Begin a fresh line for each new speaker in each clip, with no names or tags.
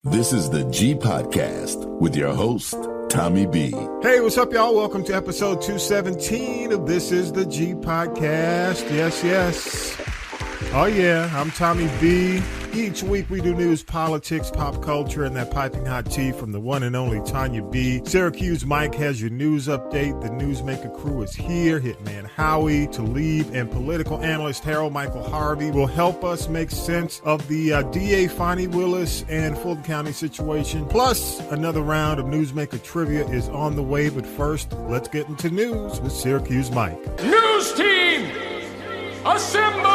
This is the G Podcast with your host, Tommy B.
Hey, what's up, y'all? Welcome to episode 217 of This is the G Podcast. Yes. Oh, yeah, I'm Tommy B. Each week we do news, politics, pop culture, and that piping hot tea from the one and only Tanya B. Syracuse Mike has your news update. The Newsmaker crew is here. Hitman Howie, Talib, and political analyst Harold Michael Harvey will help us make sense of the DA FANI WILLIS and Fulton County situation. Plus, another round of Newsmaker trivia is on the way. But first, let's get into news with Syracuse Mike.
News team, assemble!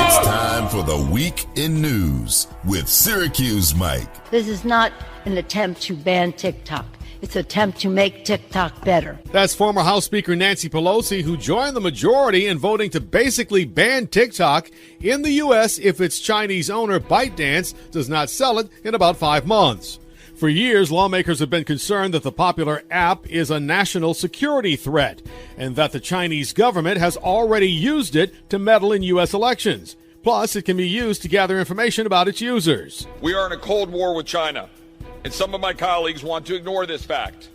It's time for the Week in News with Syracuse Mike.
This is not an attempt to ban TikTok. It's an attempt to make TikTok better.
That's former House Speaker Nancy Pelosi, who joined the majority in voting to basically ban TikTok in the U.S. if its Chinese owner, ByteDance, does not sell it in about 5 months. For years, lawmakers have been concerned that the popular app is a national security threat and that the Chinese government has already used it to meddle in U.S. elections. Plus, it can be used to gather information about its users.
We are in a Cold War with China, and some of my colleagues want to ignore this fact.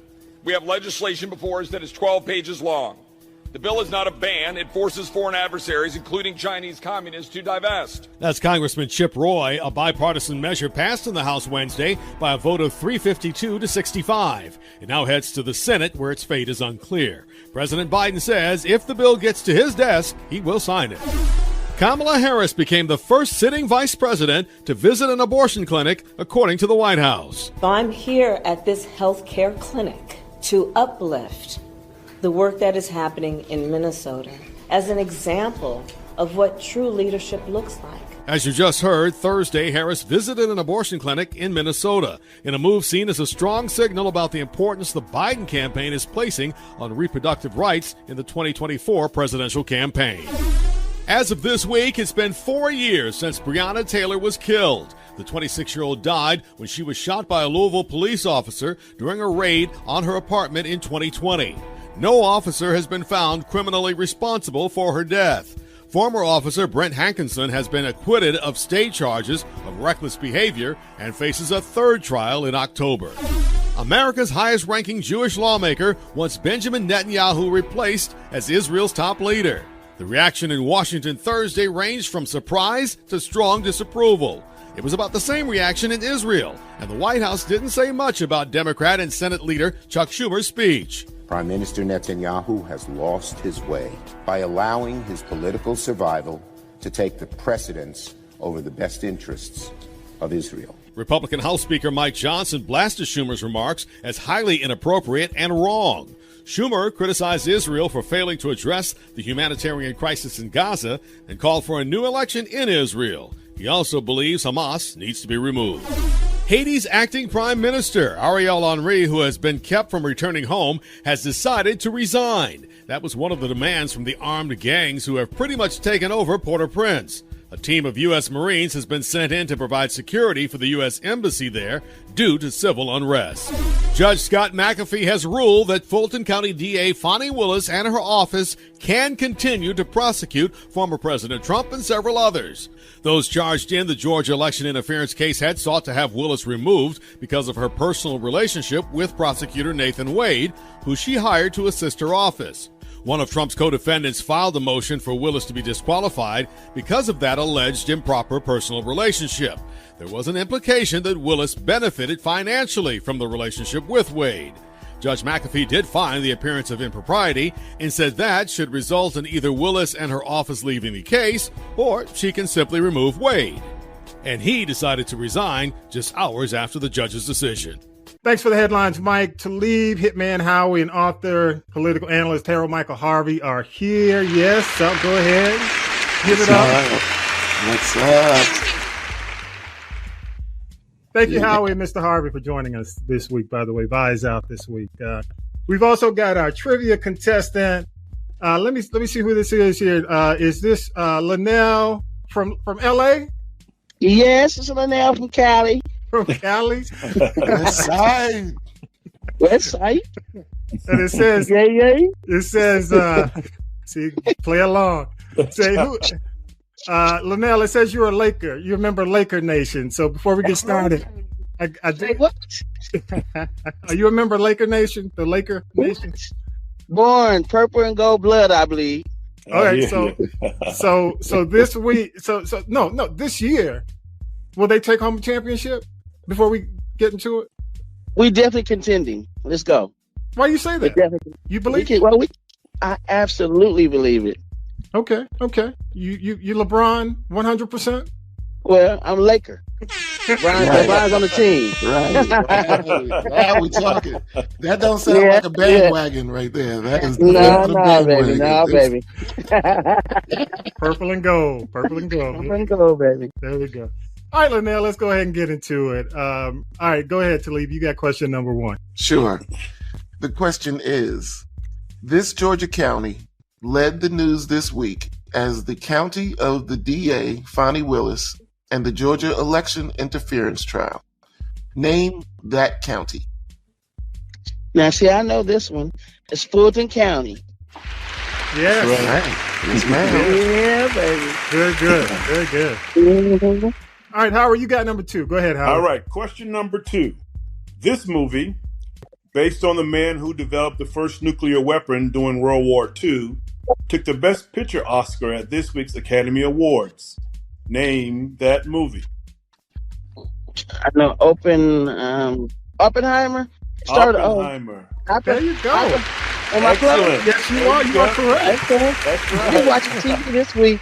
We have legislation before us that is 12 pages long. The bill is not a ban. It forces foreign adversaries, including Chinese communists, to divest.
That's Congressman Chip Roy, a bipartisan measure passed in the House Wednesday by a vote of 352 to 65. It now heads to the Senate, where its fate is unclear. President Biden says if the bill gets to his desk, he will sign it. Kamala Harris became the first sitting vice president to visit an abortion clinic, according to the White House.
I'm here at this health care clinic to uplift the work that is happening in Minnesota as an example of what true leadership looks like.
As you just heard, Thursday, Harris visited an abortion clinic in Minnesota in a move seen as a strong signal about the importance the Biden campaign is placing on reproductive rights in the 2024 presidential campaign. As of this week, it's been 4 years since Breonna Taylor was killed. The 26-year-old died when she was shot by a Louisville police officer during a raid on her apartment in 2020. No officer has been found criminally responsible for her death. Former officer Brent Hankinson has been acquitted of state charges of reckless behavior and faces a third trial in October. America's highest-ranking Jewish lawmaker wants Benjamin Netanyahu replaced as Israel's top leader. The reaction in Washington Thursday ranged from surprise to strong disapproval. It was about the same reaction in Israel, and the White House didn't say much about Democrat and Senate leader Chuck Schumer's speech.
Prime Minister Netanyahu has lost his way by allowing his political survival to take the precedence over the best interests of Israel.
Republican House Speaker Mike Johnson blasted Schumer's remarks as highly inappropriate and wrong. Schumer criticized Israel for failing to address the humanitarian crisis in Gaza and called for a new election in Israel. He also believes Hamas needs to be removed. Haiti's acting prime minister, Ariel Henry, who has been kept from returning home, has decided to resign. That was one of the demands from the armed gangs who have pretty much taken over Port-au-Prince. A team of U.S. Marines has been sent in to provide security for the U.S. Embassy there due to civil unrest. Judge Scott McAfee has ruled that Fulton County DA FANI WILLIS and her office can continue to prosecute former President Trump and several others. Those charged in the Georgia election interference case had sought to have Willis removed because of her personal relationship with prosecutor Nathan Wade, who she hired to assist her office. One of Trump's co-defendants filed a motion for Willis to be disqualified because of that alleged improper personal relationship. There was an implication that Willis benefited financially from the relationship with Wade. Judge McAfee did find the appearance of impropriety and said that should result in either Willis and her office leaving the case, or she can simply remove Wade. And he decided to resign just hours after the judge's decision.
Thanks for the headlines, Mike. Talib, Hitman Howie, and author, political analyst Harold Michael Harvey are here. Yes, so go ahead. Give it up.
What's up?
Thank you, Howie and Mr. Harvey, for joining us this week, by the way. Vi's out this week. We've also got our trivia contestant. Let me see who this is here. Is this Linnell from L.A.?
Yes, it's Linnell from Cali.
From Cali?
West Side. West Side.
And it says,
yeah.
It says, see, play along. Say, Linnell, it says you're a Laker. You remember Laker Nation. So before we get started, I did.
What?
Are you a member of Laker Nation? The Laker Nation?
Born purple and gold blood, I believe.
All right. So this week, no, this year, will they take home a championship before we get into it?
We definitely contending. Let's go.
Why you say that? You believe it?
I absolutely believe it.
Okay. You LeBron 100%?
Well, I'm Laker. LeBron's on the team.
Right. Now we talking. That don't sound like a bandwagon right there. That is
no, baby.
Purple and gold,
baby.
There we go. All right, Linnell, let's go ahead and get into it. All right, go ahead, Talib. You got question number 1.
Sure. The question is, this Georgia county led the news this week as the county of the DA, FANI Willis, and the Georgia election interference trial. Name that county.
Now, see, I know this one. It's Fulton County.
Yes.
Right. Yes, ma'am.
Yeah, baby.
Very good. Very good.
Mm-hmm.
All right, Howard, you got number 2. Go ahead, Howard.
All right, question number 2. This movie, based on the man who developed the first nuclear weapon during World War II, took the Best Picture Oscar at this week's Academy Awards. Name that movie.
I know Oppenheimer.
Oppenheimer.
There you go.
Am I correct?
Yes, you are. You are correct.
That's right.
I'm watching TV this week.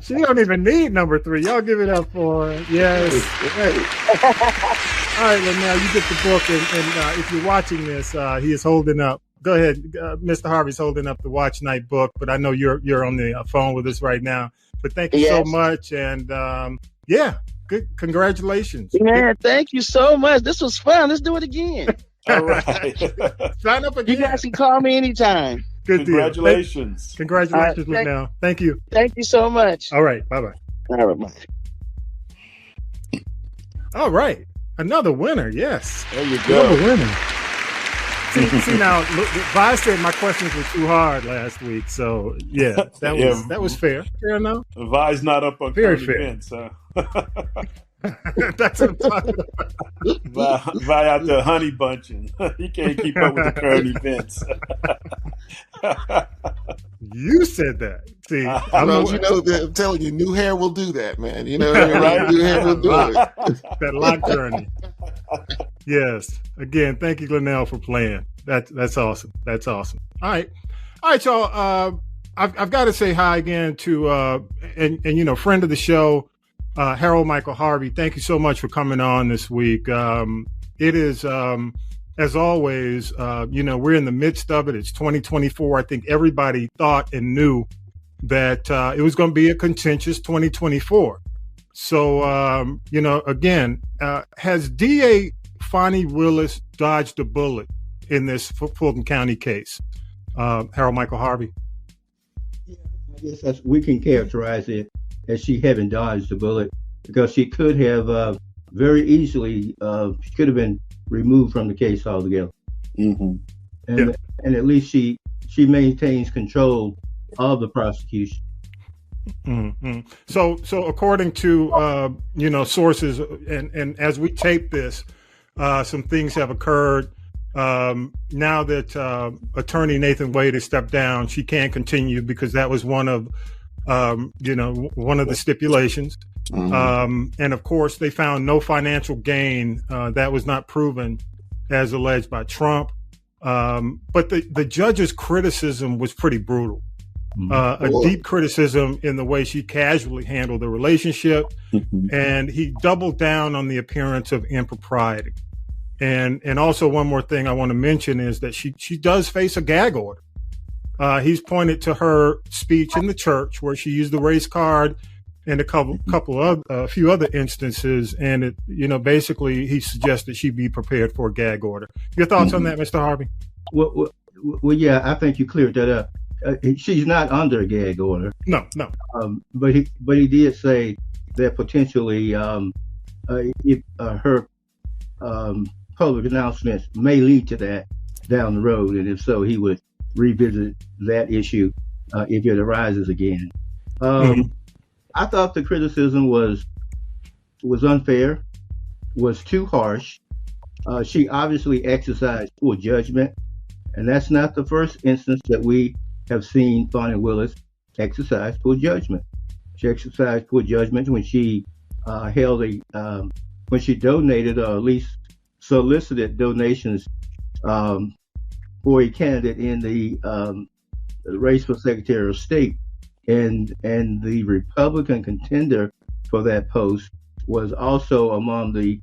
She don't even need number 3. Y'all give it up for her. Yes. All right, well, now you get the book, and if you're watching this, he is holding up. Go ahead, Mr. Harvey's holding up the Watch Night book, but I know you're on the phone with us right now. But thank you so much, and good. Congratulations.
Man, thank you so much. This was fun. Let's do it again.
All right.
Sign up again.
You guys can call me anytime.
Good
Congratulations.
Deal. Congratulations, Linnell. Thank you.
Thank you so much.
All right. Bye-bye.
All right, bye.
All right. Another winner. Yes.
There you go.
Another winner. See now, Vi said my questions were too hard last week, so that was fair. Fair enough.
Vi's not up on
very
current
fair.
events, huh?
That's what I'm talking about.
Vi out there honey bunching. He can't keep up with the current events.
You said that. See,
I'm telling you, new hair will do that, man. You know, right? New hair will do it.
That lock journey. Yes. Again, thank you, Linnell, for playing. That's awesome. That's awesome. All right, y'all. I've got to say hi again to and friend of the show, Harold Michael Harvey. Thank you so much for coming on this week. It is as always, we're in the midst of it. It's 2024. I think everybody thought and knew that it was going to be a contentious 2024. So, again, has DA FANI Willis dodged a bullet in this Fulton County case? Harold Michael Harvey.
Yeah, I guess we can characterize it as she having dodged a bullet, because she could have very easily, she could have been removed from the case altogether.
Mm-hmm.
And at least she maintains control of the prosecution.
Mm-hmm. So according to sources, and as we tape this, some things have occurred. Now that Attorney Nathan Wade has stepped down, she can't continue because that was one of the stipulations. Mm-hmm. And of course, they found no financial gain. That was not proven as alleged by Trump. But the judge's criticism was pretty brutal. A deep criticism in the way she casually handled the relationship. Mm-hmm. And he doubled down on the appearance of impropriety. And also one more thing I want to mention is that she does face a gag order. He's pointed to her speech in the church where she used the race card and a few other instances. And it, basically he suggested she be prepared for a gag order. Your thoughts on that, Mr. Harvey?
Well, yeah, I think you cleared that up. She's not under a gag order.
No.
But he did say that potentially if her public announcements may lead to that down the road, and if so, he would revisit that issue if it arises again. I thought the criticism was unfair, was too harsh. She obviously exercised poor judgment, and that's not the first instance that we have seen FANI Willis exercise poor judgment. She exercised poor judgment when she when she donated, or at least solicited donations for a candidate in the race for Secretary of State, and the Republican contender for that post was also among the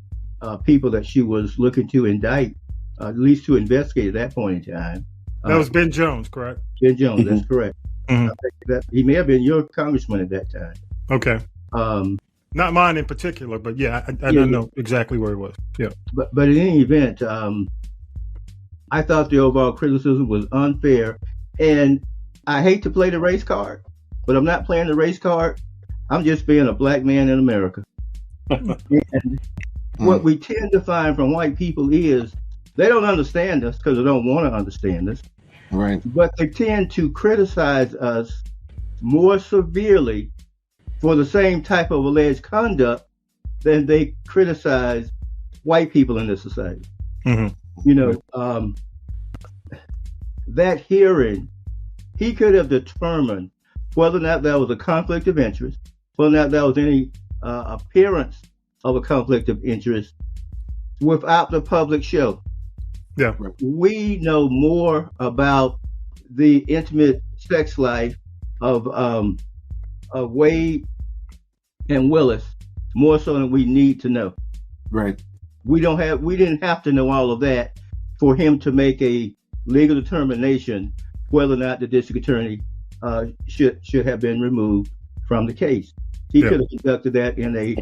people that she was looking to indict, at least to investigate at that point in time.
That was Ben Jones, correct?
Ben Jones, that's correct. I think that he may have been your congressman at that time.
Okay. Not mine in particular, but yeah, I don't know exactly where he was. Yeah.
But in any event, I thought the overall criticism was unfair, and I hate to play the race card, but I'm not playing the race card. I'm just being a black man in America. And what we tend to find from white people is they don't understand us because they don't want to understand us.
Right.
But they tend to criticize us more severely for the same type of alleged conduct than they criticize white people in this society. You know, that hearing, he could have determined whether or not there was a conflict of interest, whether or not there was any appearance of a conflict of interest without the public show.
Yeah.
We know more about the intimate sex life of Wade and Willis, more so than we need to know.
Right.
We didn't have to know all of that for him to make a legal determination whether or not the district attorney should have been removed from the case. He could have conducted that in a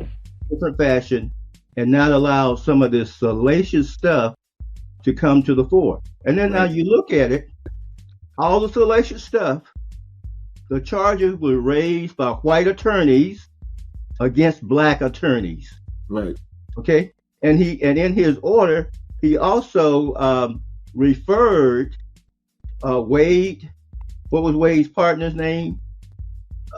different fashion and not allow some of this salacious stuff to come to the fore. And then now you look at it, all the salacious stuff, the charges were raised by white attorneys against black attorneys.
Right.
Okay. And in his order, he also referred Wade. What was Wade's partner's name?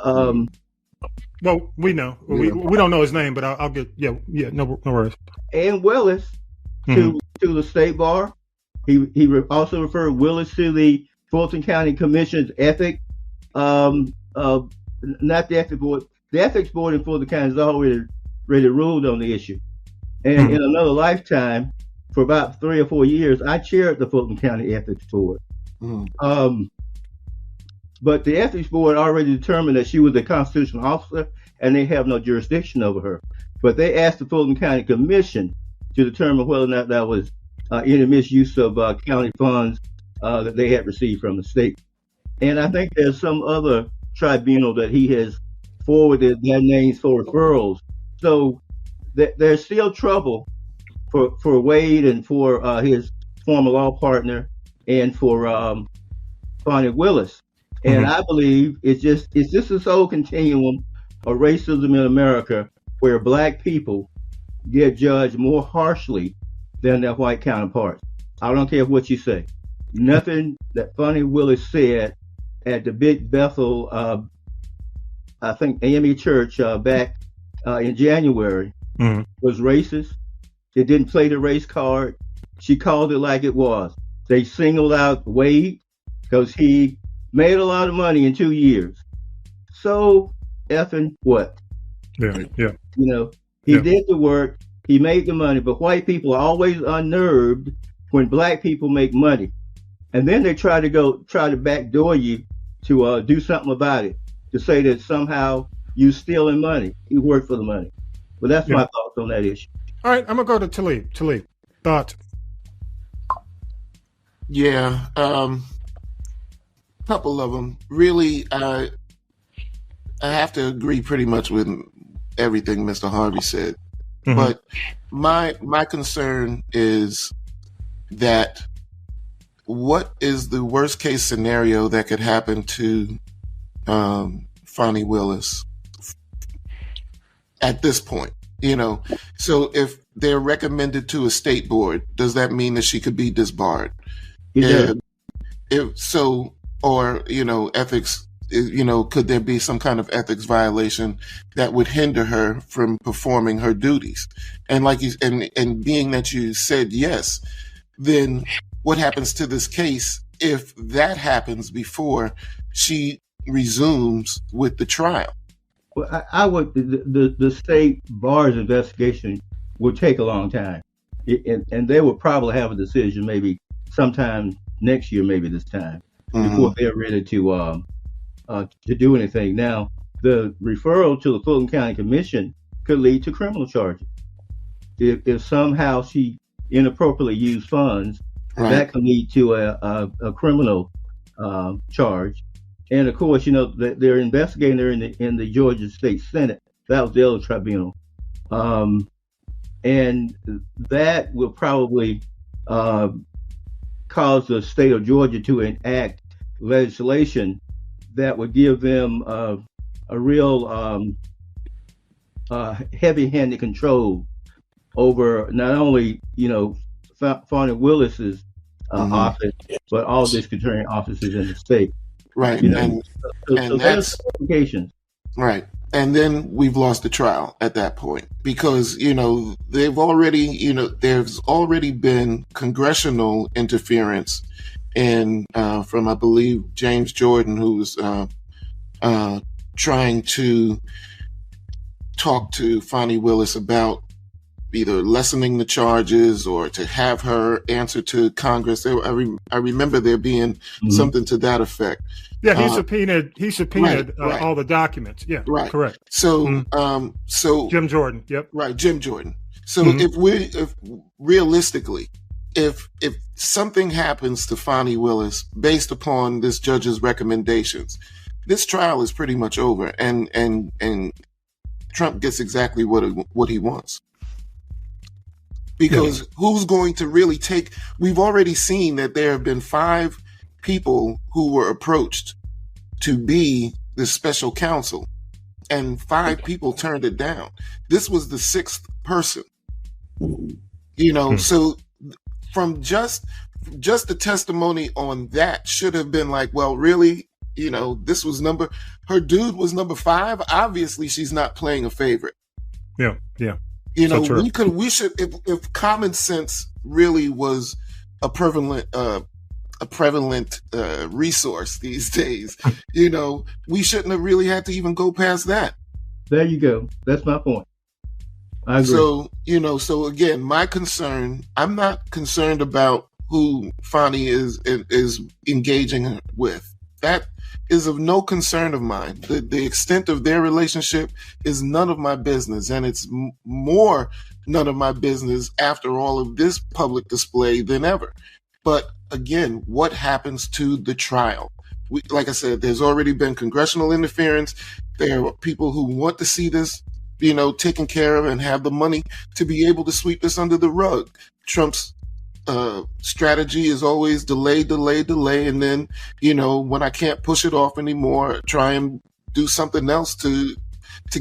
Well, we know. We don't know his name, but I'll get no worries.
And Willis to the state bar. He also referred Willis to the Fulton County Commission's ethics, not the ethics board. The ethics board in Fulton County has already ruled on the issue. And in another lifetime, for about 3 or 4 years, I chaired the Fulton County Ethics Board. But the Ethics Board already determined that she was a constitutional officer and they have no jurisdiction over her. But they asked the Fulton County Commission to determine whether or not that was any misuse of county funds that they had received from the state. And I think there's some other tribunal that he has forwarded their names for referrals. So there's still trouble for Wade and for his former law partner and for FANI Willis. And I believe it's just this whole continuum of racism in America where black people get judged more harshly than their white counterparts. I don't care what you say. Nothing that FANI Willis said at the Big Bethel, I think AME Church back in January was racist. It didn't play the race card. She called it like it was. They singled out Wade because he made a lot of money in 2 years. So effing what?
Yeah.
You know, he did the work. He made the money. But white people are always unnerved when black people make money. And then they try to backdoor you to do something about it, to say that somehow you stealing money. You work for the money. But that's my thoughts on that issue.
All right, I'm going to go to Talib. Talib, thoughts?
Yeah, couple of them. Really, I have to agree pretty much with everything Mr. Harvey said. But my concern is that what is the worst case scenario that could happen to FANI Willis at this point? You know, so if they're recommended to a state board, does that mean that she could be disbarred? If so, or, you know, ethics could there be some kind of ethics violation that would hinder her from performing her duties? And like and being that you said yes, then what happens to this case if that happens before she resumes with the trial?
Well, I would. The state bar's investigation would take a long time, and they will probably have a decision maybe sometime next year, maybe this time, before they're ready to do anything. Now, the referral to the Fulton County Commission could lead to criminal charges. If somehow she inappropriately used funds, that could lead to a criminal charge. And of course, they're investigating her in the Georgia State Senate. That was the other tribunal. And that will probably cause the state of Georgia to enact legislation that would give them a real heavy-handed control over not only, FANI Willis's office, but all district attorney offices in the state.
Right.
So that's implications.
Right. And then we've lost the trial at that point because, they've already, there's already been congressional interference and from, I believe, James Jordan, who was trying to talk to FANI Willis about either lessening the charges or to have her answer to Congress. I remember there being something to that effect.
Yeah, he subpoenaed all the documents. Yeah,
right.
Correct.
So,
so Jim Jordan. Yep.
Right, Jim Jordan. So if realistically, if something happens to FANI Willis based upon this judge's recommendations, this trial is pretty much over, and Trump gets exactly what he wants. Because who's going to really we've already seen that there have been 5 people who were approached to be the special counsel, and 5 people turned it down. This was the 6th person, so from just the testimony on that should have been like, well, really, this was her dude was number 5. Obviously she's not playing a favorite.
Yeah.
We should, if common sense really was a prevalent resource these days, we shouldn't have really had to even go past that.
There you go. That's my point. I agree.
So again, my concern, I'm not concerned about who FANI is engaging with. That is of no concern of mine. The extent of their relationship is none of my business, and it's more none of my business after all of this public display than ever. But again, what happens to the trial? Like I said, there's already been congressional interference. There are people who want to see this, taken care of and have the money to be able to sweep this under the rug. Trump's strategy is always delay, and then, when I can't push it off anymore, try and do something else to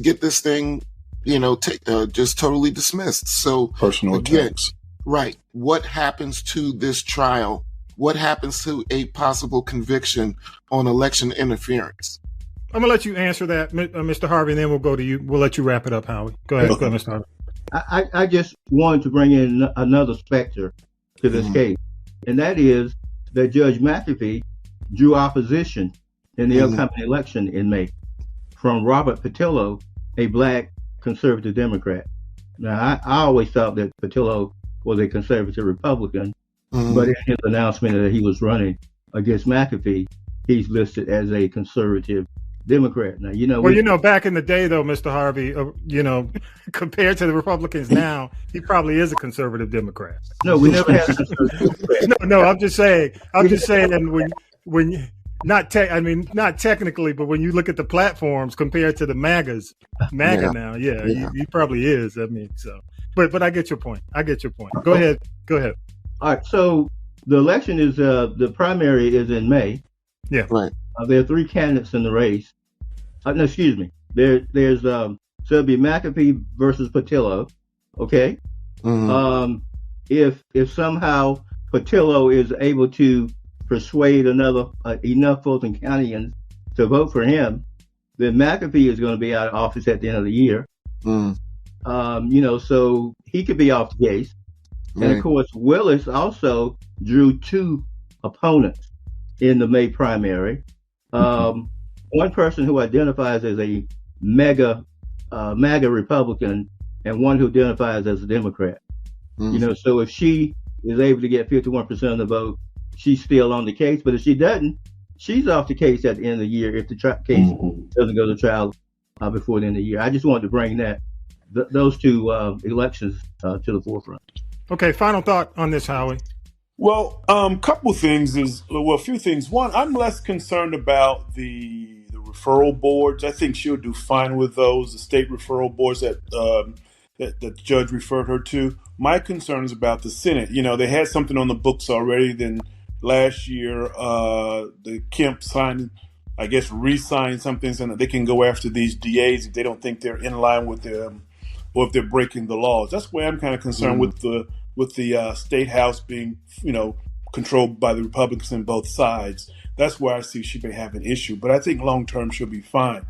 get this thing, just totally dismissed. So
personal attacks.
Right. What happens to this trial? What happens to a possible conviction on election interference?
I'm gonna let you answer that, Mr. Harvey, and then we'll go to you. We'll let you wrap it up, Howie. Go ahead, Mr. Harvey.
I just wanted to bring in another specter to this case, and that is that Judge McAfee drew opposition in the upcoming election in May from Robert Patillo, a black conservative Democrat. Now, I always thought that Patillo was a conservative Republican, but in his announcement that he was running against McAfee, he's listed as a conservative Democrat. Now,
back in the day, though, Mr. Harvey, compared to the Republicans now, he probably is a conservative Democrat.
No, we never had a conservative Democrat.
No, I'm just saying when not technically, but when you look at the platforms compared to the MAGA now, he probably is. But I get your point. Go ahead.
All right. So the election is the primary is in May.
Yeah.
Right.
There are 3 candidates in the race. No, excuse me. There's so it'll be McAfee versus Patillo. Okay. If somehow Patillo is able to persuade enough Fulton Countyans to vote for him, then McAfee is going to be out of office at the end of the year. So he could be off the case. Right. And of course, Willis also drew 2 opponents in the May primary. One person who identifies as a MAGA Republican, and one who identifies as a Democrat. So if she is able to get 51% of the vote, she's still on the case. But if she doesn't, she's off the case at the end of the year if the case doesn't go to trial before the end of the year. I just wanted to bring those 2 elections to the forefront.
Okay, final thought on this, Howie.
Well, a few things. One, I'm less concerned about the referral boards. I think she'll do fine with those, the state referral boards that the judge referred her to. My concern is about the Senate. They had something on the books already. Then last year, the Kemp re-signed something so that they can go after these DAs if they don't think they're in line with them or if they're breaking the laws. That's why I'm kind of concerned with the state house being, controlled by the Republicans on both sides. That's where I see she may have an issue. But I think long term she'll be fine.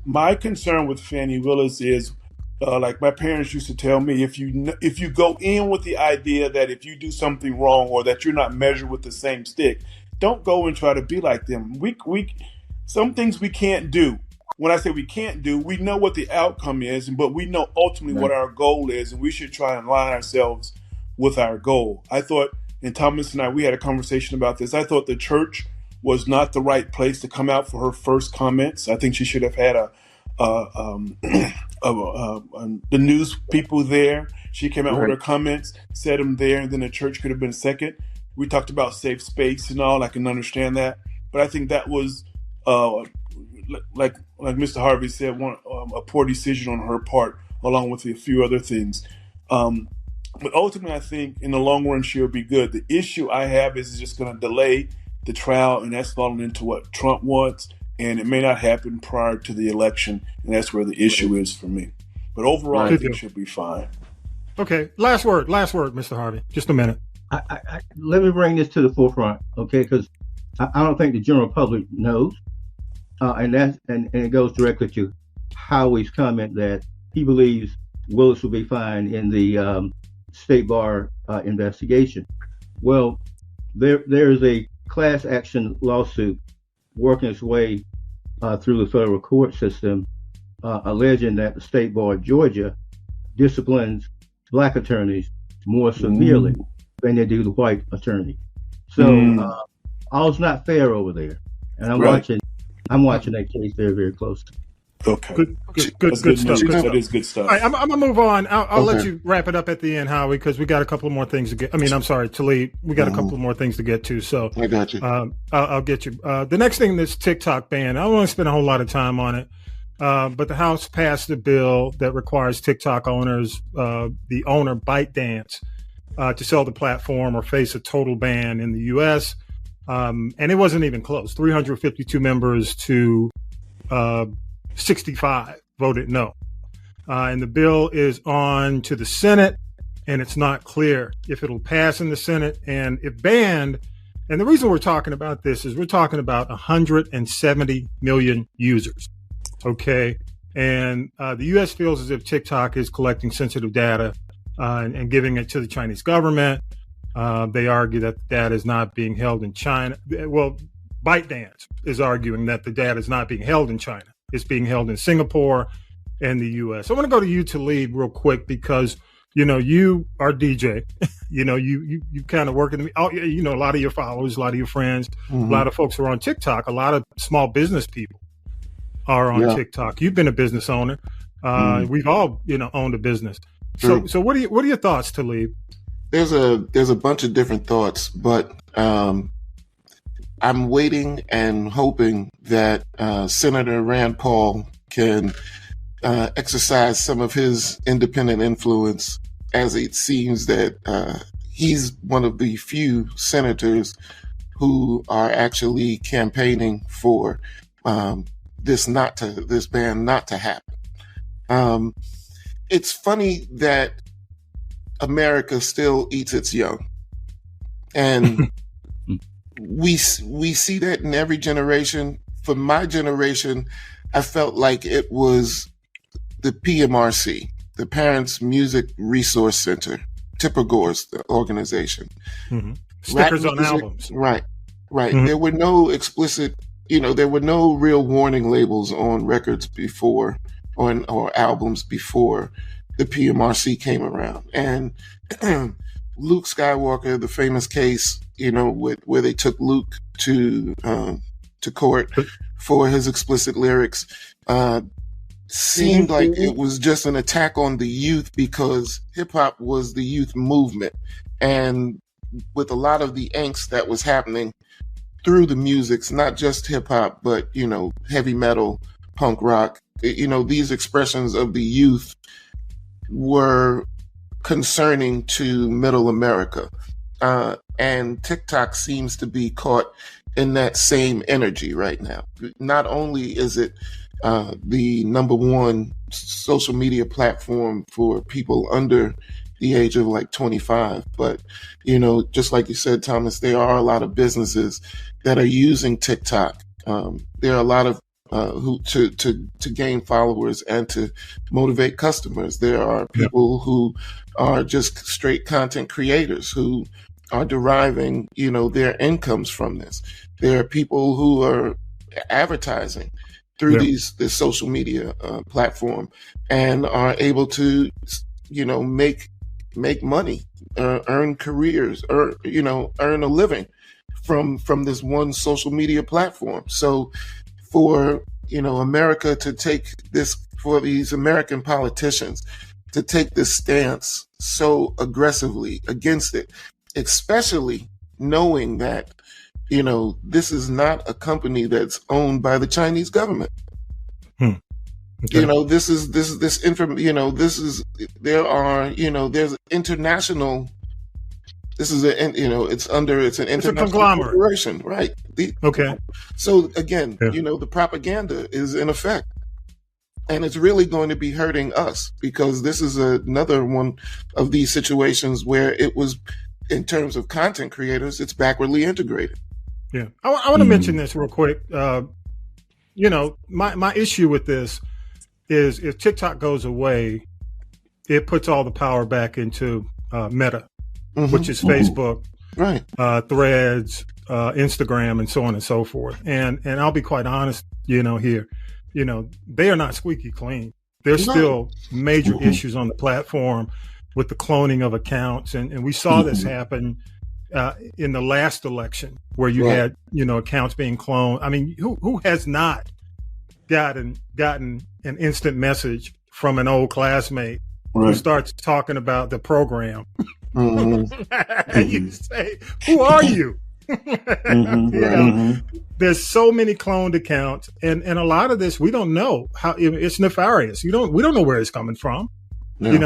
My concern with FANI WILLIS is, like my parents used to tell me, if you go in with the idea that if you do something wrong or that you're not measured with the same stick, don't go and try to be like them. Some things we can't do. When I say we can't do, we know what the outcome is, but we know ultimately what our goal is, and we should try and align ourselves with our goal. I thought, and Thomas and I, we had a conversation about this. I thought the church was not the right place to come out for her first comments. I think she should have had the news people there. She came out with her comments, said them there, and then the church could have been second. We talked about safe space and all. I can understand that, but I think that was like Mr. Harvey said, a poor decision on her part, along with a few other things. But ultimately, I think in the long run, she'll be good. The issue I have is just going to delay the trial, and that's falling into what Trump wants, and it may not happen prior to the election, and that's where the issue is for me. But overall, I think she'll be fine.
Okay, last word, Mr. Harvey. Just a minute.
Let me bring this to the forefront, okay? Because I don't think the general public knows, and it goes directly to Howie's comment that he believes Willis will be fine in the state bar investigation. Well, there is a class action lawsuit working its way through the federal court system, alleging that the state bar of Georgia disciplines black attorneys more severely than they do the white attorney. So all's not fair over there, and I'm watching that case very, very closely.
Okay.
Good stuff.
That is good stuff.
All right, I'm going to move on. I'll let you wrap it up at the end, Howie, because we got a couple more things to get. Talib. We got a couple more things to get to. So
I got you.
I'll get you. The next thing, this TikTok ban. I don't want to spend a whole lot of time on it, but the House passed a bill that requires TikTok owners, the owner ByteDance, to sell the platform or face a total ban in the U.S. And it wasn't even close. 352 members to 65 voted no. And the bill is on to the Senate, and it's not clear if it'll pass in the Senate. And if banned, and the reason we're talking about this is we're talking about 170 million users. Okay. And the U.S. feels as if TikTok is collecting sensitive data and giving it to the Chinese government. They argue that the data is not being held in China. Well, ByteDance is arguing that the data is not being held in China. It's being held in Singapore and the U.S. I want to go to you, Talib, real quick, because, you are DJ. You kind of work in a lot of your followers, a lot of your friends, a lot of folks are on TikTok. A lot of small business people are on TikTok. You've been a business owner. We've all, owned a business. So what are your thoughts, Talib?
There's a bunch of different thoughts, but I'm waiting and hoping that Senator Rand Paul can exercise some of his independent influence, as it seems that he's one of the few senators who are actually campaigning for this ban not to happen. It's funny that America still eats its young, and we see that in every generation for my generation, I felt like it was the PMRC, the Parents Music Resource Center, Tipper Gore's the organization.
Mm-hmm. Stickers on albums.
Right.
Mm-hmm.
There were no explicit, there were no real warning labels on records before, or albums before the PMRC came around. And Luke Skywalker, the famous case, where they took Luke to court for his explicit lyrics, seemed like it was just an attack on the youth because hip hop was the youth movement. And with a lot of the angst that was happening through the musics, not just hip hop, but, heavy metal, punk rock, these expressions of the youth were concerning to middle America. And TikTok seems to be caught in that same energy right now. Not only is it the number one social media platform for people under the age of like 25, but just like you said, Thomas, there are a lot of businesses that are using TikTok. There are a lot of who to gain followers and to motivate customers. There are people who are just straight content creators who are deriving, their incomes from this. There are people who are advertising through this social media platform and are able to, make money, earn careers, or earn a living from this one social media platform. So for America to take this, for these American politicians to take this stance so aggressively against it, especially knowing that this is not a company that's owned by the Chinese government. Okay. There's international. It's an international corporation, right?
Okay.
So again, the propaganda is in effect, and it's really going to be hurting us because this is another one of these situations where it was, in terms of content creators, it's backwardly integrated.
Yeah, I want to mention this real quick. My issue with this is if TikTok goes away, it puts all the power back into Meta, which is Facebook,
right?
Threads, Instagram, and so on and so forth. And I'll be quite honest, here, they are not squeaky clean. There's still major issues on the platform with the cloning of accounts, and we saw this happen in the last election where you had accounts being cloned. I mean, who has not gotten an instant message from an old classmate who starts talking about the program? And you say, who are you? There's so many cloned accounts, and a lot of this we don't know how. It's nefarious. We don't know where it's coming from.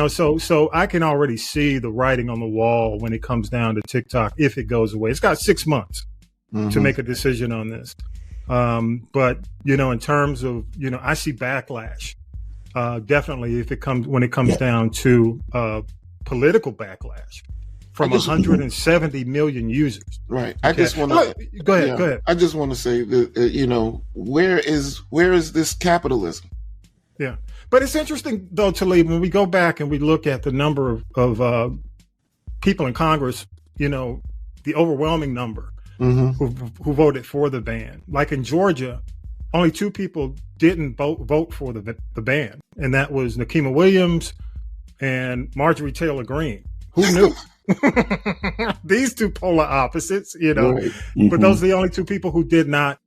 So I can already see the writing on the wall when it comes down to TikTok if it goes away. It's got 6 months to make a decision on this. But in terms of I see backlash definitely when it comes down to political backlash from 170 million users.
Right. I just want to
go ahead.
I just want to say that where is this capitalism?
Yeah. But it's interesting, though, Talib, when we go back and we look at the number of people in Congress, the overwhelming number who voted for the ban. Like in Georgia, only 2 people didn't vote for the ban, and that was Nikema Williams and Marjorie Taylor Greene. Who knew? These 2 polar opposites,
Right.
But those are the only 2 people who did not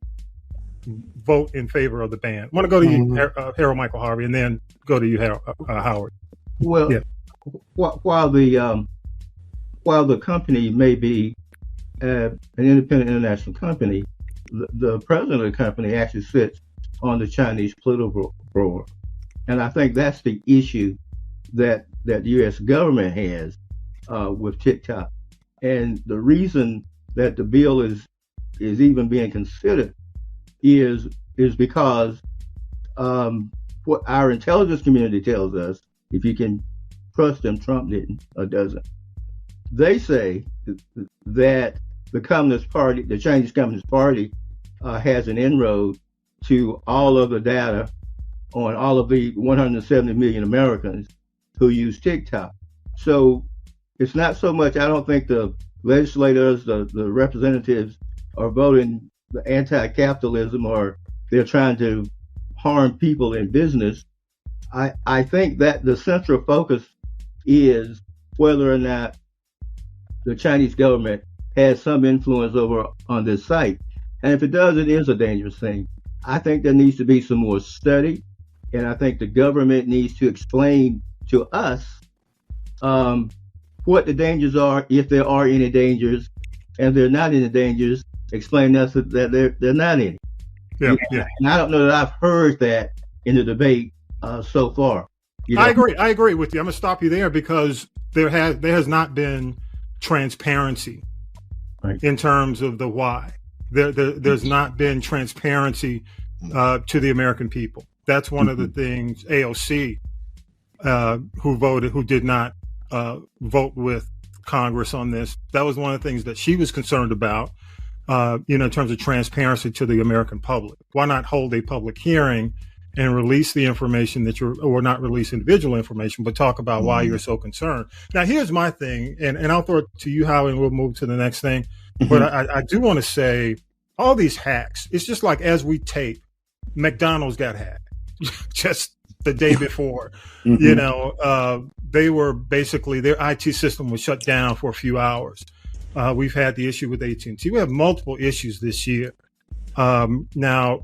vote in favor of the ban. I want to go to you, Harold Michael Harvey, and then go to you, Howard.
Well, while the company may be an independent international company, the president of the company actually sits on the Chinese political board, and I think that's the issue that the U.S. government has with TikTok, and the reason that the bill is even being considered is because what our intelligence community tells us, if you can trust them, Trump didn't or doesn't. They say that the Communist Party, the Chinese Communist Party, has an inroad to all of the data on all of the 170 million Americans who use TikTok. So it's not so much, I don't think the legislators, the representatives are voting anti-capitalism or they're trying to harm people in business. I think that the central focus is whether or not the Chinese government has some influence over on this site. And if it does, it is a dangerous thing. I think there needs to be some more study, and I think the government needs to explain to us what the dangers are, if there are any dangers, and if there are not any dangers, explain to us that they're not any.
Yeah.
And I don't know that I've heard that in the debate so far.
I agree with you. I'm gonna stop you there because there has not been transparency in terms of the why. There's not been transparency to the American people. That's one of the things AOC, who did not vote with Congress on this. That was one of the things that she was concerned about, in terms of transparency to the American public. Why not hold a public hearing and release the information or not release individual information, but talk about why you're so concerned. Now, here's my thing, and I'll throw it to you, Howie, and we'll move to the next thing. But I do want to say all these hacks, it's just like as we tape, McDonald's got hacked just the day before. They were basically, their IT system was shut down for a few hours. We've had the issue with AT&T. We have multiple issues this year. Now,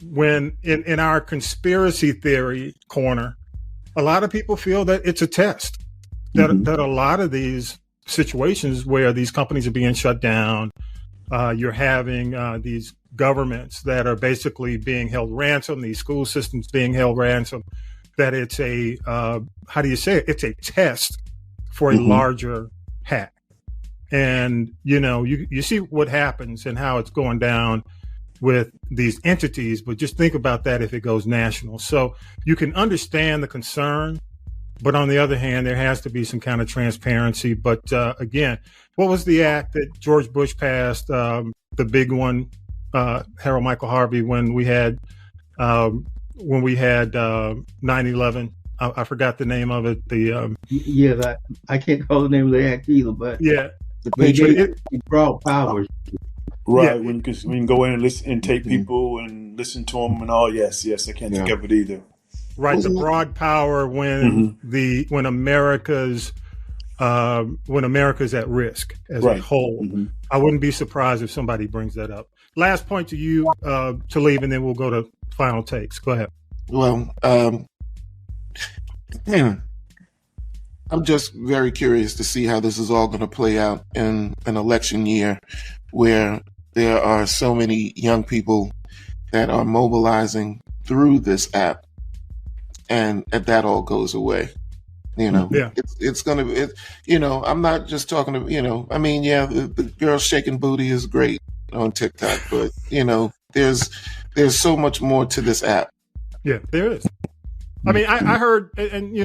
when in our conspiracy theory corner, a lot of people feel that it's a test, that a lot of these situations where these companies are being shut down, you're having these governments that are basically being held ransom, these school systems being held ransom, that it's a, how do you say it? It's a test for a larger hack. And, you see what happens and how it's going down with these entities, but just think about that if it goes national. So you can understand the concern, but on the other hand, there has to be some kind of transparency. But again, what was the act that George Bush passed, the big one, Harold Michael Harvey, when we had 9/11? I forgot the name of it.
I can't call the name of the act either, but
the
broad powers.
Right, when you can go in and listen and take people and listen to them and all. Yes, I can't think of it either.
Right, the broad power when America's at risk as a whole. I wouldn't be surprised if somebody brings that up. Last point to you to leave, and then we'll go to final takes. Go ahead.
Well, I'm just very curious to see how this is all going to play out in an election year where there are so many young people that are mobilizing through this app, and that all goes away. It's going to, I'm not just talking to, the girl shaking booty is great on TikTok, but, there's so much more to this app.
Yeah, there is. I mean, I heard, and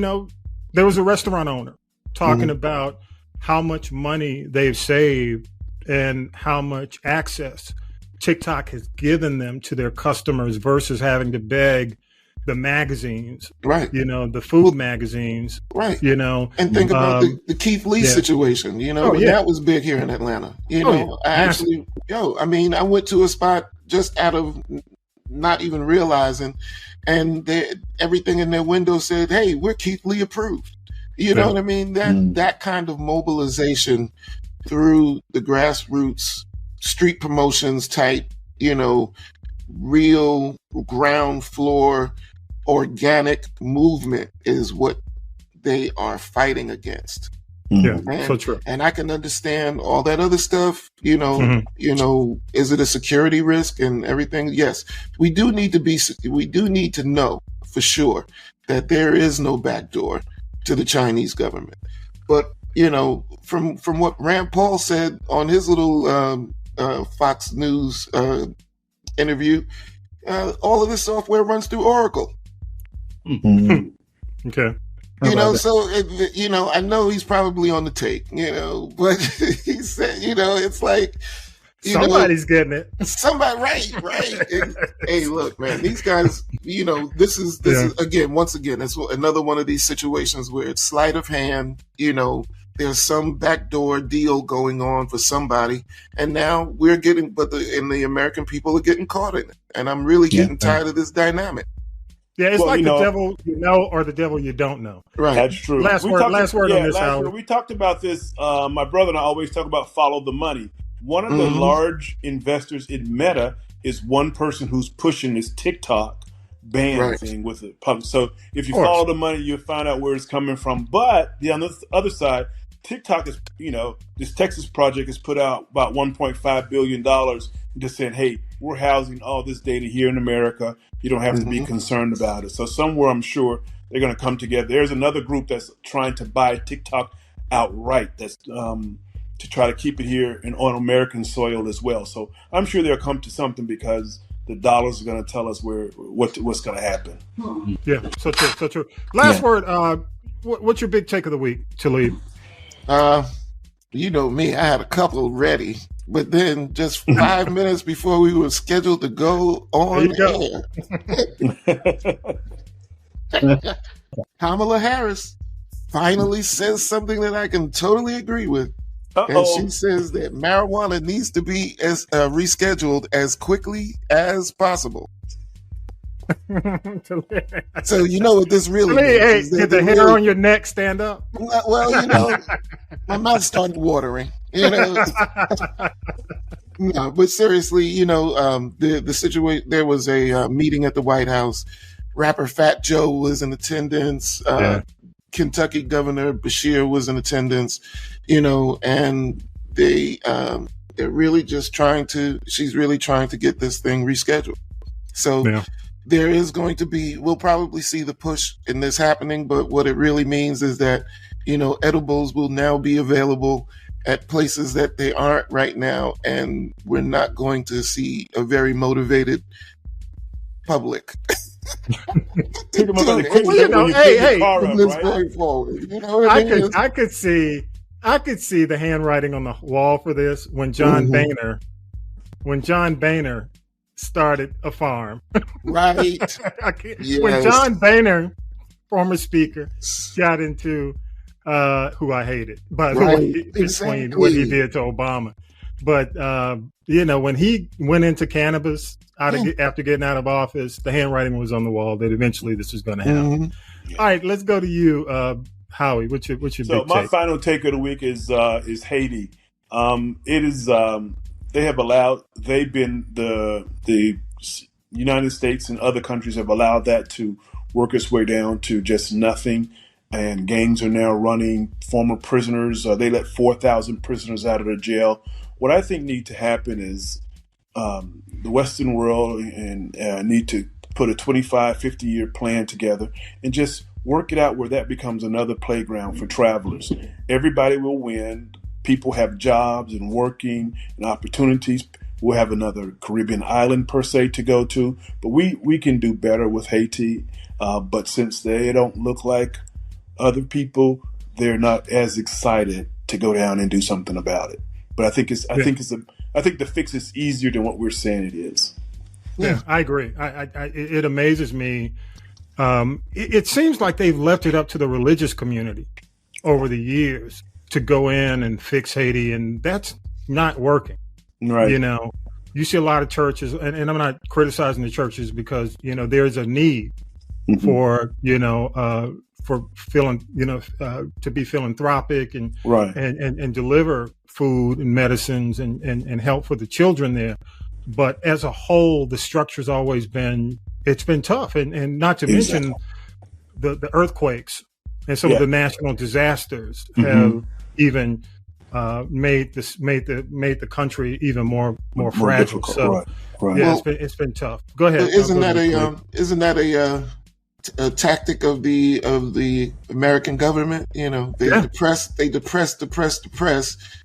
there was a restaurant owner talking about how much money they've saved and how much access TikTok has given them to their customers versus having to beg the magazines, right? The food magazines, right?
And think about the Keith Lee situation. That was big here in Atlanta. I went to a spot just out of not even realizing, and everything in their window said, "Hey, we're Keith Lee approved." You know what I mean? That kind of mobilization through the grassroots, street promotions type, real ground floor, organic movement is what they are fighting against.
Yeah, so true.
And I can understand all that other stuff. Is it a security risk and everything? Yes, we do need to know for sure that there is no backdoor to the Chinese government. But from what Rand Paul said on his little Fox News interview, all of this software runs through Oracle.
Okay.
So I know he's probably on the take, but he said, it's like
Somebody's getting it.
Somebody, right. Hey, look, man, these guys, this is again, once again, it's another one of these situations where it's sleight of hand. There's some backdoor deal going on for somebody, and now we're getting, the American people are getting caught in it, and I'm really getting tired of this dynamic.
Yeah, it's the devil you know or the devil you don't know.
Right.
That's true.
Last word on this, Howard.
We talked about this. My brother and I always talk about follow the money. One of the large investors in Meta is one person who's pushing this TikTok ban thing with it. So if you follow the money, you'll find out where it's coming from. But on the other side, TikTok is, this Texas project has put out about $1.5 billion just saying, hey, we're housing all this data here in America. You don't have to be concerned about it. So somewhere I'm sure they're going to come together. There's another group that's trying to buy TikTok outright. That's to try to keep it here on American soil as well. So I'm sure they'll come to something because the dollars are going to tell us what's going to happen.
Yeah, so true. Last word. What's your big take of the week to leave?
You know me, I had a couple ready, but then just 5 minutes before we were scheduled to go on air, Kamala Harris finally says something that I can totally agree with. And she says that marijuana needs to be rescheduled as quickly as possible. So you know what this really means.
Did the hair on your neck stand up?
Well, my mouth started watering. No, but seriously, the situation. There was a meeting at the White House. Rapper Fat Joe was in attendance. Kentucky Governor Beshear was in attendance. And they're really just she's really trying to get this thing rescheduled. So there is going to be, we'll probably see the push in this happening, but what it really means is that, edibles will now be available at places that they aren't right now. And we're not going to see a very motivated public.
I could see the handwriting on the wall for this when John Boehner started a farm.
Right.
Yes. When John Boehner, former speaker, got into who I hated, but between what he did to Obama. But when he went into cannabis after getting out of office, the handwriting was on the wall that eventually this was going to happen. All right, let's go to you, Howie. What's your big take?
So my final take of the week is Haiti. It is the United States and other countries have allowed that to work its way down to just nothing. And gangs are now running former prisoners. They let 4,000 prisoners out of the jail. What I think need to happen is the Western world need to put a 25, 50-year plan together and just work it out where that becomes another playground for travelers. Everybody will win. People have jobs and working and opportunities. We'll have another Caribbean island per se to go to. But we can do better with Haiti. But since they don't look like other people, they're not as excited to go down and do something about it. But I think the fix is easier than what we're saying it is.
Yeah, I agree. It amazes me. It seems like they've left it up to the religious community over the years to go in and fix Haiti, and that's not working.
Right.
You see a lot of churches, and I'm not criticizing the churches because, there's a need for feeling, to be philanthropic and deliver food and medicines and help for the children there. But as a whole, the structure's always been, it's been tough. And not to mention the earthquakes and some of the national disasters have even made the country even more fragile.
Difficult.
So
right.
It's been tough. Go ahead.
Isn't that a tactic of the American government? They depress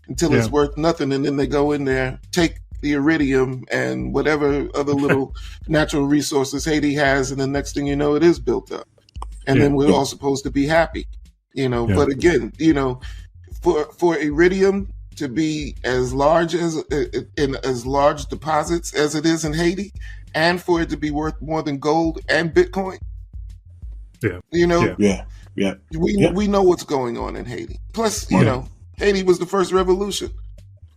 until it's worth nothing, and then they go in there, take the iridium and whatever other little natural resources Haiti has, and the next thing you know, it is built up, and then we're all supposed to be happy. But again, for iridium to be as large as large deposits as it is in Haiti, and for it to be worth more than gold and Bitcoin?
Yeah.
You know?
Yeah.
We know what's going on in Haiti. Plus, you know, Haiti was the first revolution.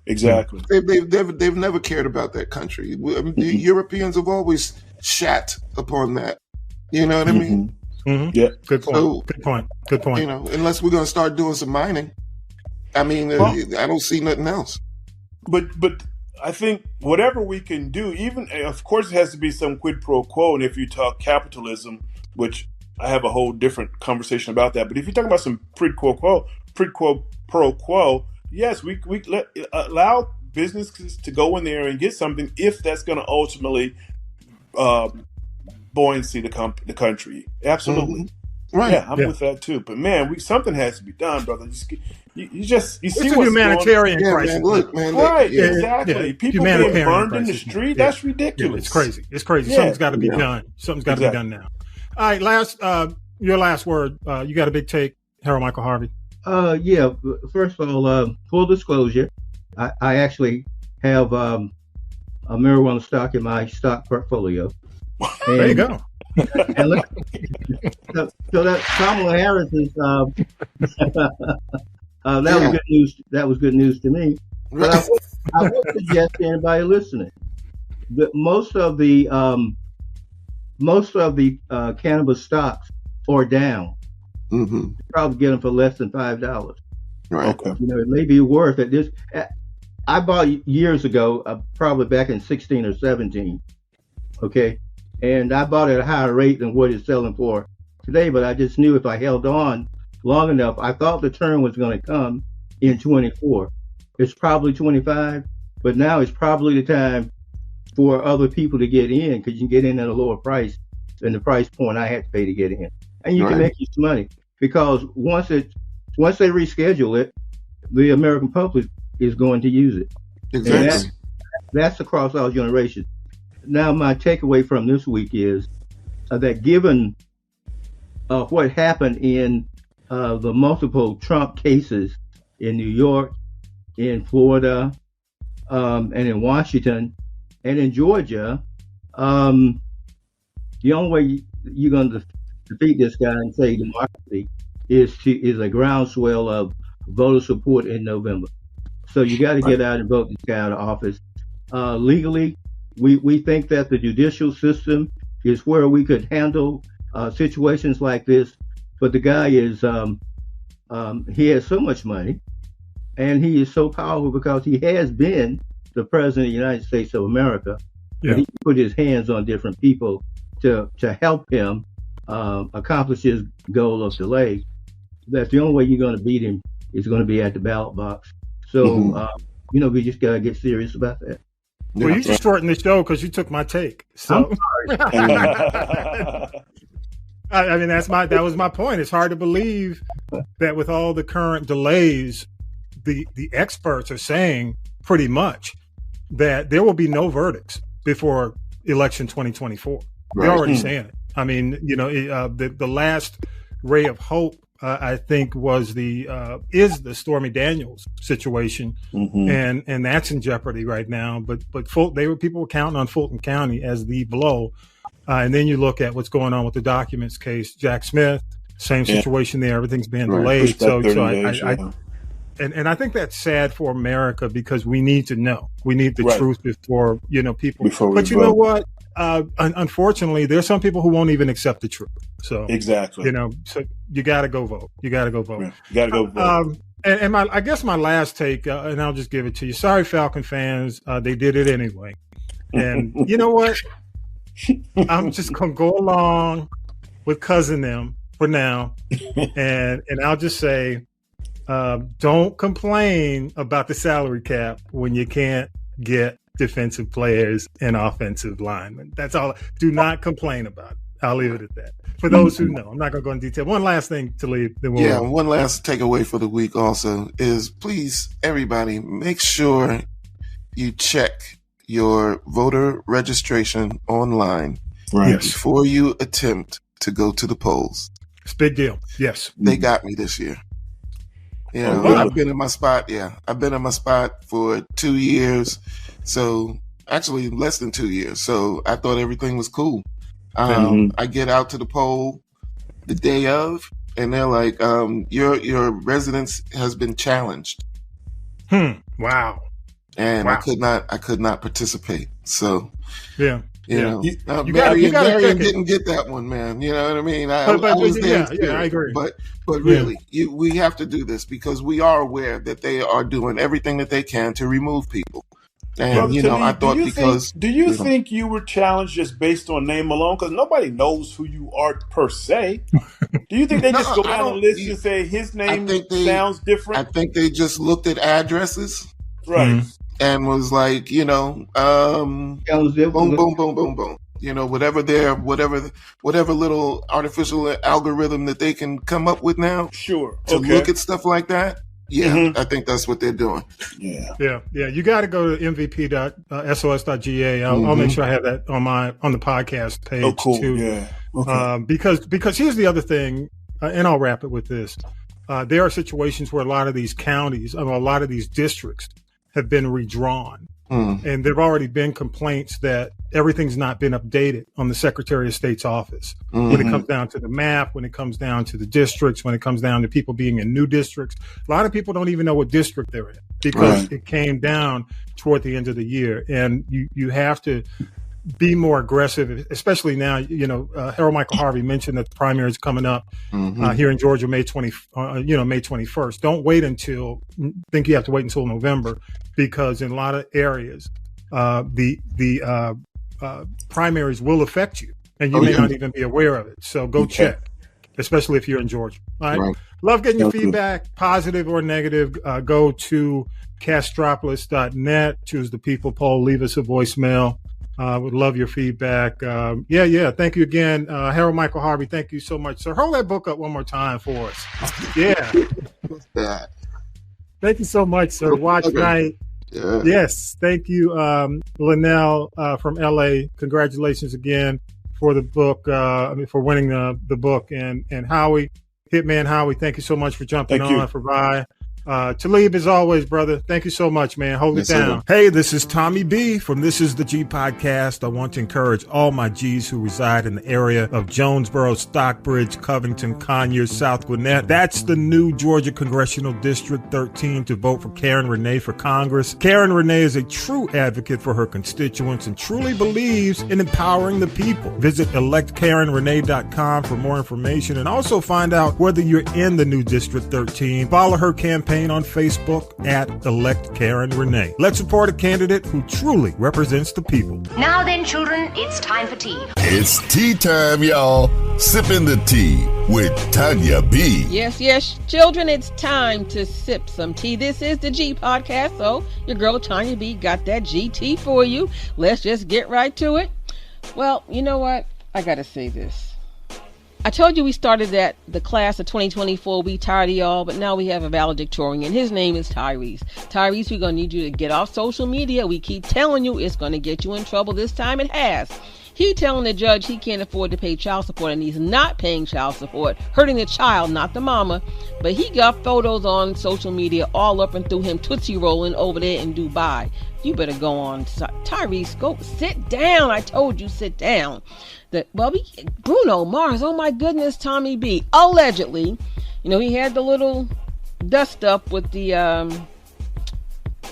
Exactly.
They've never cared about that country. The Europeans have always shat upon that. You know what I mean?
Mm-hmm.
Yeah.
Good point. Good point.
You know, unless we're going to start doing some mining, I mean, I don't see nothing else.
But I think whatever we can do, even of course, it has to be some quid pro quo. And if you talk capitalism, which I have a whole different conversation about that. But if you're talking about some quid pro quo, yes, we allow businesses to go in there and get something if that's going to ultimately buoyancy the country. Absolutely.
Mm-hmm. Right.
Yeah, I'm with that too. But man, something has to be done, brother. You see
it's
what's
a humanitarian
going on.
crisis.
Man, look, man,
right, exactly. People being burned in the street, that's ridiculous.
It's crazy.
Yeah.
Something's got to be done. Something's got to be done now. All right, your last word. You got a big take, Harold Michael Harvey?
Yeah. First of all, full disclosure, I actually have a marijuana stock in my stock portfolio. And,
there you go.
And so that Kamala Harris is that was good news. That was good news to me. But I would suggest to anybody listening that most of the cannabis stocks are down.
Mm-hmm.
You probably get them for less than $5.
Right.
Okay. You know, it may be worth it. I bought years ago, probably back in 16 or 17. Okay. And I bought it at a higher rate than what it's selling for today, but I just knew if I held on long enough, I thought the turn was going to come in 24. It's probably 25, but now it's probably the time for other people to get in because you can get in at a lower price than the price point I had to pay to get in. And you can make you some money because once they reschedule it, the American public is going to use it.
Exactly.
And that's across all generations. Now, my takeaway from this week is that given what happened in the multiple Trump cases in New York, in Florida, and in Washington, and in Georgia, the only way you're going to defeat this guy and say democracy is a groundswell of voter support in November. So you got to get out and vote this guy out of office. Legally, we think that the judicial system is where we could handle situations like this, but the guy is he has so much money, and he is so powerful because he has been the president of the United States of America. Yeah. And he put his hands on different people to help him accomplish his goal of delay. That's the only way you're going to beat him is going to be at the ballot box. So, we just got to get serious about that.
Well, you just shortened the show because you took my take. So, I mean, that was my point. It's hard to believe that with all the current delays, the experts are saying pretty much that there will be no verdicts before election 2024. They're already saying it. I mean, the last ray of hope, I think, is the Stormy Daniels situation, and that's in jeopardy right now. But people were counting on Fulton County as the blow, and then you look at what's going on with the documents case, Jack Smith, same situation there. Everything's being delayed. And I think that's sad for America because we need to know. We need the truth before people. But you know what? Unfortunately, there's some people who won't even accept the truth. So
exactly,
so you got to go vote. You got to go vote.
Right. You got to go vote.
And I guess my last take, and I'll just give it to you. Sorry, Falcon fans, they did it anyway. And you know what? I'm just gonna go along with cousin them for now, and I'll just say, don't complain about the salary cap when you can't get defensive players and offensive linemen. That's all. Do not complain about it. I'll leave it at that. For those who know, I'm not going to go into detail. One last thing to leave.
One last takeaway for the week also is please, everybody, make sure you check your voter registration online before you attempt to go to the polls.
It's a big deal. Yes.
They got me this year. You know,
really?
I've been in my spot. Yeah, I've been in my spot for 2 years. So actually less than 2 years. So I thought everything was cool. I get out to the poll the day of, and they're like, your residence has been challenged.
Wow.
And I could not participate. So
yeah.
You know,
Marion
didn't get that one, man. You know what I mean? I was there.
Yeah, I agree.
But really, we have to do this because we are aware that they are doing everything that they can to remove people. And,
Brother,
I thought
do you think you were challenged just based on name alone? Because nobody knows who you are per se. Do you think they just go down the list and say his name sounds different?
I think they just looked at addresses.
Right.
And was like, boom, boom, boom, boom, boom. Whatever little artificial algorithm that they can come up with now.
Sure.
To look at stuff like that. Yeah, I think that's what they're doing.
Yeah. You got to go to mvp.sos.ga. I'll make sure I have that on the podcast page.
Oh, cool.
Too.
Yeah. Okay.
Because here's the other thing, and I'll wrap it with this. There are situations where a lot of these counties, a lot of these districts have been redrawn. And there have already been complaints that everything's not been updated on the Secretary of State's office when it comes down to the map, when it comes down to the districts, when it comes down to people being in new districts. A lot of people don't even know what district they're in because it came down toward the end of the year. And you have to be more aggressive, especially now. Harold Michael Harvey mentioned that the primary is coming up here in Georgia, May 21st. Don't wait think you have to wait until November, because in a lot of areas, the primaries will affect you, and you may not even be aware of it. So go check, especially if you're in Georgia. All right. Love getting your feedback, positive or negative. Go to Castropolis.net, choose the people poll, leave us a voicemail. Would love your feedback. Thank you again, Harold Michael Harvey. Thank you so much, sir. Hold that book up one more time for us. Yeah. Thank you so much, sir. Watch night.
Yeah.
Yes. Thank you, Linnell from LA. Congratulations again for the book. For winning the book. And Howie, Hitman Howie, thank you so much for jumping on for Vi. Talib, as always, brother, thank you so much, man. Hold it down.
Sir.
Hey, this is Tommy B from This Is the G Podcast. I want to encourage all my G's who reside in the area of Jonesboro, Stockbridge, Covington, Conyers, South Gwinnett. That's the new Georgia Congressional District 13 to vote for Karen Renee for Congress. Karen Renee is a true advocate for her constituents and truly believes in empowering the people. Visit electkarenrenee.com for more information and also find out whether you're in the new District 13. Follow her campaign on Facebook at Elect Karen Renee. Let's support a candidate who truly represents the people.
Now then, children, it's time for tea.
It's tea time, y'all. Sipping the tea with Tanya B.
Yes, children, it's time to sip some tea. This is the G Podcast, so your girl Tanya B got that GT for you. Let's just get right to it. Well, you know what? I gotta say this. I told you we started the class of 2024. We tired of y'all, but now we have a valedictorian. His name is Tyrese. Tyrese, we're going to need you to get off social media. We keep telling you it's going to get you in trouble. This time it has. He telling the judge he can't afford to pay child support, and he's not paying child support, hurting the child, not the mama. But he got photos on social media all up and through him Tootsie rolling over there in Dubai. You better go on. Tyrese, go sit down. I told you, sit down. Bruno Mars, oh my goodness, Tommy B. Allegedly, he had the little dust up with the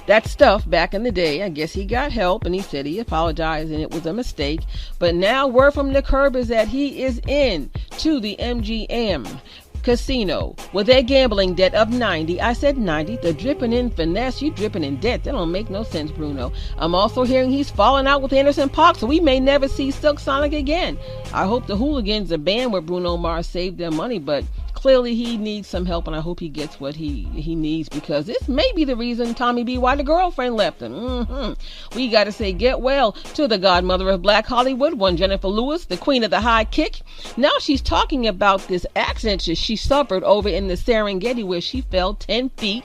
that stuff back in the day. I guess he got help and he said he apologized and it was a mistake. But now word from the curb is that he is in to the MGM casino with a gambling debt of 90. I said 90. The dripping in finesse, you dripping in debt. That don't make no sense, Bruno. I'm also hearing he's falling out with Anderson .Paak, so we may never see Silk Sonic again. I hope the Hooligans, the band where Bruno Mars saved their money, but clearly he needs some help, and I hope he gets what he needs, because this may be the reason, Tommy B, why the girlfriend left him. We got to say get well to the godmother of Black Hollywood, one Jennifer Lewis, the queen of the high kick. Now she's talking about this accident she suffered over in the Serengeti, where she fell 10 feet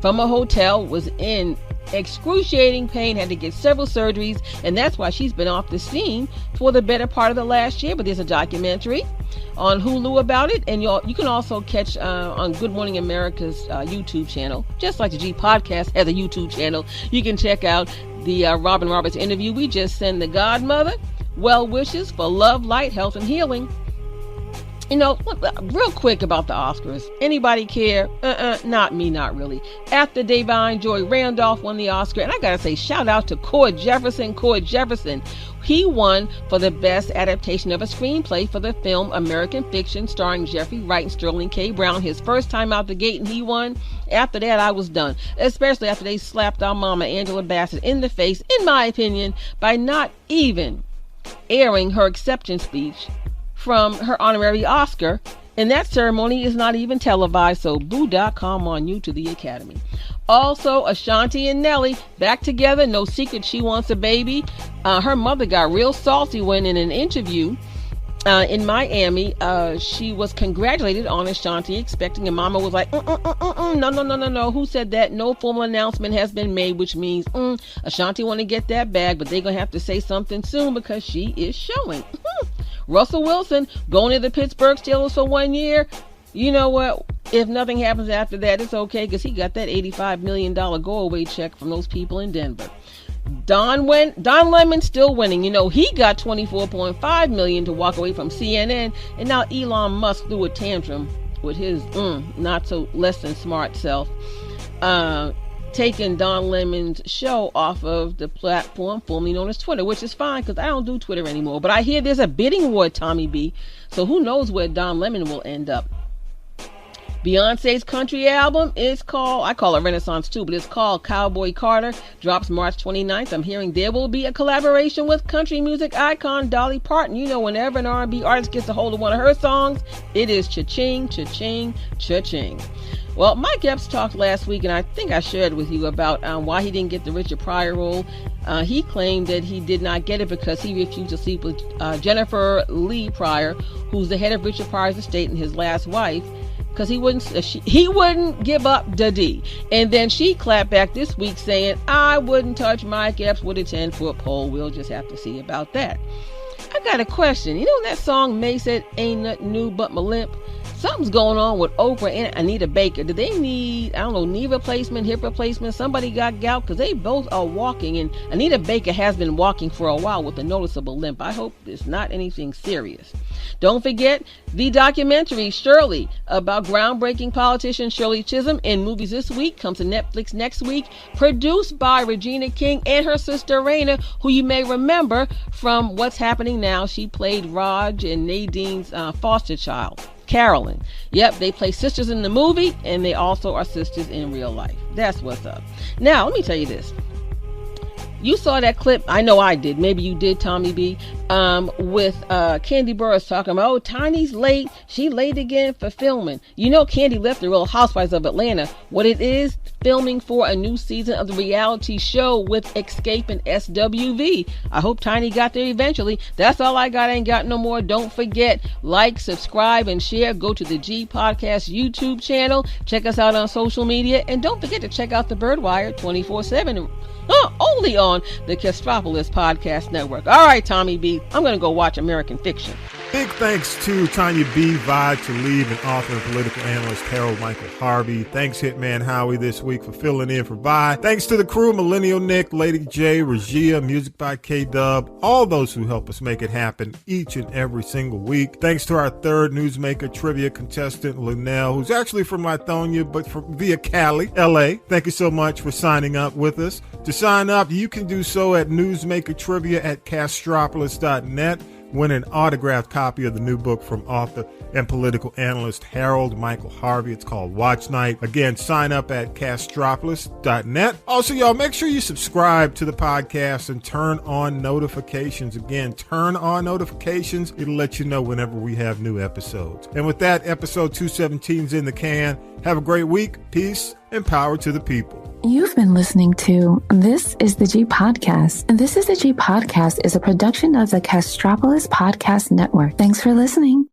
from a hotel, was in excruciating pain, had to get several surgeries, and that's why she's been off the scene for the better part of the last year. But there's a documentary on Hulu about it, and you can also catch on Good Morning America's YouTube channel, just like the G Podcast has a YouTube channel. You can check out the Robin Roberts interview. We just send the godmother well wishes for love, light, health, and healing. You know, real quick about the Oscars. Anybody care? Not me, not really. After Davine Joy Randolph won the Oscar, and I gotta say, shout out to Cord Jefferson. He won for the best adaptation of a screenplay for the film American Fiction, starring Jeffrey Wright and Sterling K. Brown. His first time out the gate, and he won. After that, I was done. Especially after they slapped our mama, Angela Bassett, in the face, in my opinion, by not even airing her acceptance speech from her honorary Oscar, and that ceremony is not even televised, so boo.com on you to the Academy. Also, Ashanti and Nelly back together. No secret she wants a baby. Her mother got real salty when in an interview in Miami, she was congratulated on Ashanti expecting, and Mama was like, no. Who said that? No formal announcement has been made, which means Ashanti want to get that bag, but they're going to have to say something soon because she is showing. Russell Wilson going to the Pittsburgh Steelers for 1 year. You know what? If nothing happens after that, it's okay because he got that $85 million go-away check from those people in Denver. Don Lemon still winning. You know, he got $24.5 million to walk away from CNN, and now Elon Musk threw a tantrum with his not so less than smart self, taking Don Lemon's show off of the platform formerly known as Twitter, which is fine because I don't do Twitter anymore. But I hear there's a bidding war, Tommy B. So who knows where Don Lemon will end up. Beyonce's country album is called, I call it Renaissance too, but it's called Cowboy Carter, drops March 29th. I'm hearing there will be a collaboration with country music icon Dolly Parton. You know, whenever an R&B artist gets a hold of one of her songs, it is cha-ching, cha-ching, cha-ching. Well, Mike Epps talked last week, and I think I shared with you about why he didn't get the Richard Pryor role. He claimed that he did not get it because he refused to sleep with Jennifer Lee Pryor, who's the head of Richard Pryor's estate and his last wife, because he wouldn't give up the D. And then she clapped back this week saying, I wouldn't touch Mike Epps with a 10-foot pole. We'll just have to see about that. I got a question. You know that song May said, ain't nothing new but my limp? Something's going on with Oprah and Anita Baker. Do they need, I don't know, knee replacement, hip replacement? Somebody got gout? Because they both are walking, and Anita Baker has been walking for a while with a noticeable limp. I hope it's not anything serious. Don't forget the documentary Shirley about groundbreaking politician Shirley Chisholm in movies this week. Comes to Netflix next week. Produced by Regina King and her sister Raina, who you may remember from What's Happening Now. She played Raj and Nadine's foster child, Carolyn. Yep, they play sisters in the movie, and they also are sisters in real life. That's what's up. Now, let me tell you this. You saw that clip, I know I did, maybe you did, Tommy B, with Candy Burris talking about, oh, Tiny's late, she late again for filming. You know Candy left the Real Housewives of Atlanta. What it is, filming for a new season of the reality show with Escape and SWV. I hope Tiny got there eventually. That's all I got, ain't got no more. Don't forget, like, subscribe, and share. Go to the G Podcast YouTube channel. Check us out on social media. And don't forget to check out the Birdwire 24/7. Only on the Castropolis Podcast Network. All right, Tommy B, I'm going to go watch American Fiction.
Big thanks to Tanya B., Vibe to Leave, and author and political analyst Harold Michael Harvey. Thanks, Hitman Howie, this week for filling in for Vi. Thanks to the crew, Millennial Nick, Lady J, Regia, music by K-Dub, all those who help us make it happen each and every single week. Thanks to our third Newsmaker trivia contestant, Linnell, who's actually from Lithonia, but via Cali, LA. Thank you so much for signing up with us. To sign up, you can do so at newsmakertrivia@castropolis.net. Win an autographed copy of the new book from author and political analyst Harold Michael Harvey. It's called Watch Night. Again, sign up at castropolis.net. Also, y'all, make sure you subscribe to the podcast and turn on notifications. Again, turn on notifications. It'll let you know whenever we have new episodes. And with that, episode 217 is in the can. Have a great week. Peace and power to the people.
You've been listening to This is the G Podcast. And This is the G Podcast is a production of the Castropolis Podcast Network. Thanks for listening.